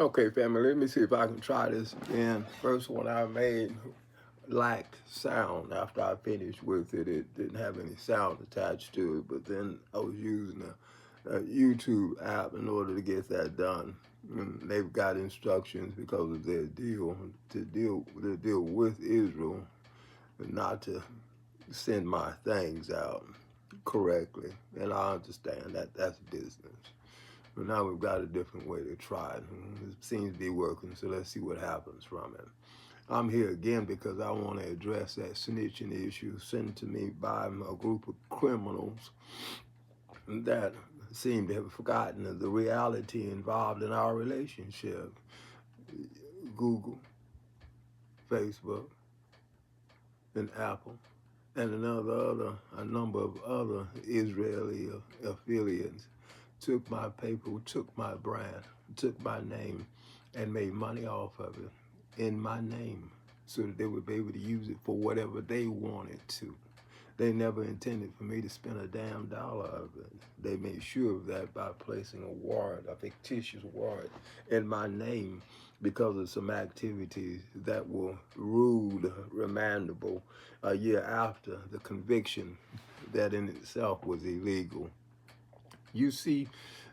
Okay, family, let me see if I can try this again. First one I made lacked sound. After I finished with it, it didn't have any sound attached to it, but then I was using a YouTube app in order to get that done. And they've got instructions because of their deal to deal with Israel, and not to send my things out correctly. And I understand that that's business. But now we've got a different way to try it. It seems to be working, so let's see what happens from it. I'm here again because I want to address that snitching issue sent to me by a group of criminals that seem to have forgotten the reality involved in our relationship. Google, Facebook, and Apple, and a number of other Israeli affiliates took my paper, took my brand, took my name, and made money off of it in my name so that they would be able to use it for whatever they wanted to. They never intended for me to spend a damn dollar of it. They made sure of that by placing a warrant, a fictitious warrant, in my name because of some activities that were ruled remandable a year after the conviction that in itself was illegal. You see,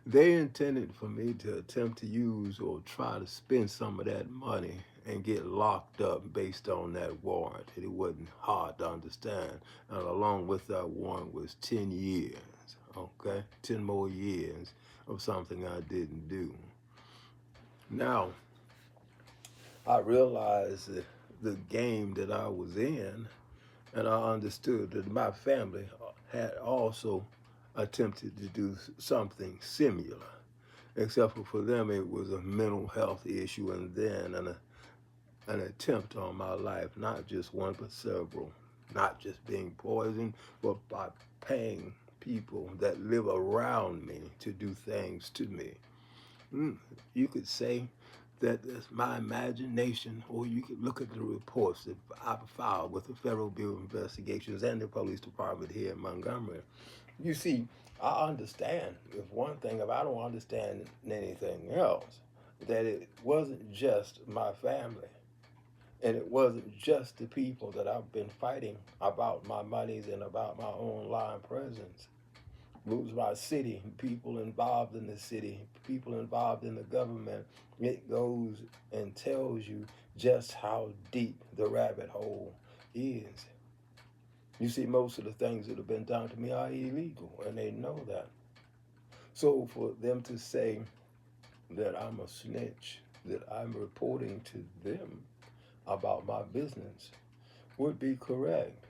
they intended for me to attempt to use or try to spend some of that money and get locked up based on that warrant. It wasn't hard to understand. And along with that warrant was 10 years, okay? 10 more years of something I didn't do. Now, I realized the game that I was in, and I understood that my family had also attempted to do something similar, except for them it was a mental health issue and then an attempt on my life, not just one but several, not just being poisoned, but by paying people that live around me to do things to me. You could say that it's my imagination, or you could look at the reports that I filed with the Federal Bureau of Investigations and the police department here in Montgomery. You see, I understand if one thing, if I don't understand anything else, that it wasn't just my family and it wasn't just the people that I've been fighting about my monies and about my online presence. It was my city, people involved in the city, people involved in the government. It goes and tells you just how deep the rabbit hole is. You see, most of the things that have been done to me are illegal, and they know that. So for them to say that I'm a snitch, that I'm reporting to them about my business, would be correct.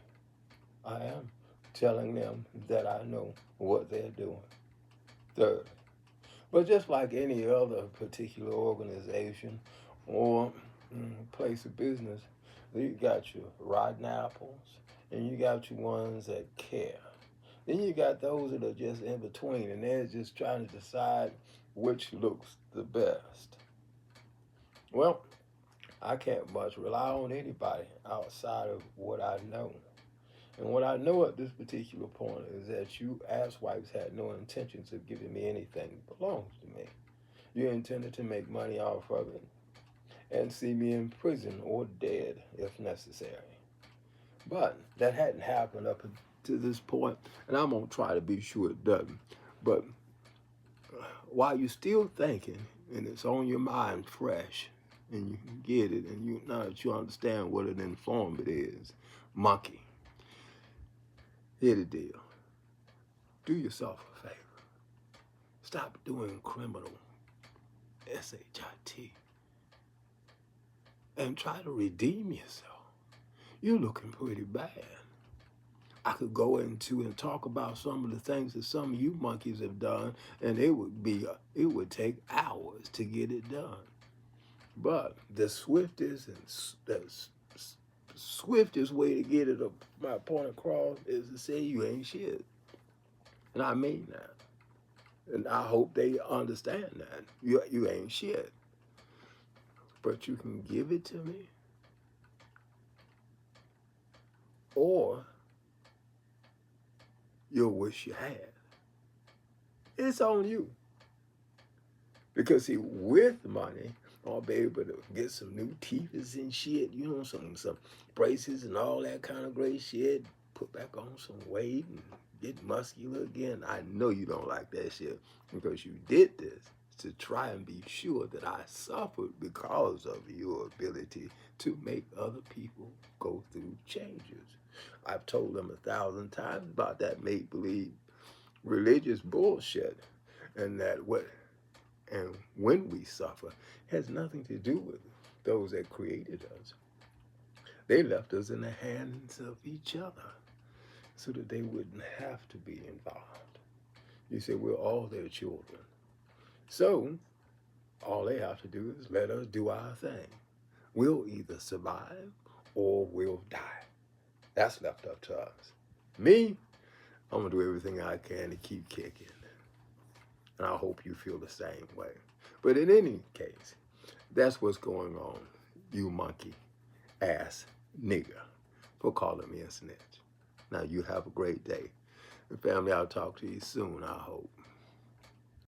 I am telling them that I know what they're doing. Third, but just like any other particular organization or place of business, you got your rotten apples and you got your ones that care. Then you got those that are just in between and they're just trying to decide which looks the best. Well, I can't much rely on anybody outside of what I know. And what I know at this particular point is that you asswipes had no intentions of giving me anything that belongs to me. You intended to make money off of it and see me in prison or dead if necessary. But that hadn't happened up to this point, and I'm going to try to be sure it doesn't. But while you're still thinking and it's on your mind fresh and you can get it and you now that you understand what an informant is, monkey, here the deal. Do yourself a favor. Stop doing criminal SHIT and try to redeem yourself. You're looking pretty bad. I could go into and talk about some of the things that some of you monkeys have done, and it would take hours to get it done. But the swiftest way to get it my point across is to say you ain't shit, and I mean that. And I hope they understand that you ain't shit, but you can give it to me, or you'll wish you had. It's on you. Because see, with money, I'll be able to get some new teeth and shit, you know, some braces and all that kind of great shit. Put back on some weight and get muscular again. I know you don't like that shit because you did this to try and be sure that I suffered because of your ability to make other people go through changes. I've told them 1,000 times about that make-believe religious bullshit, and that what and when we suffer has nothing to do with those that created us. They left us in the hands of each other so that they wouldn't have to be involved. You say we're all their children. So all they have to do is let us do our thing. We'll either survive or we'll die. That's left up to us. Me, I'm going to do everything I can to keep kicking. And I hope you feel the same way. But in any case, that's what's going on, you monkey ass nigger, for calling me a snitch. Now you have a great day. And family, I'll talk to you soon, I hope.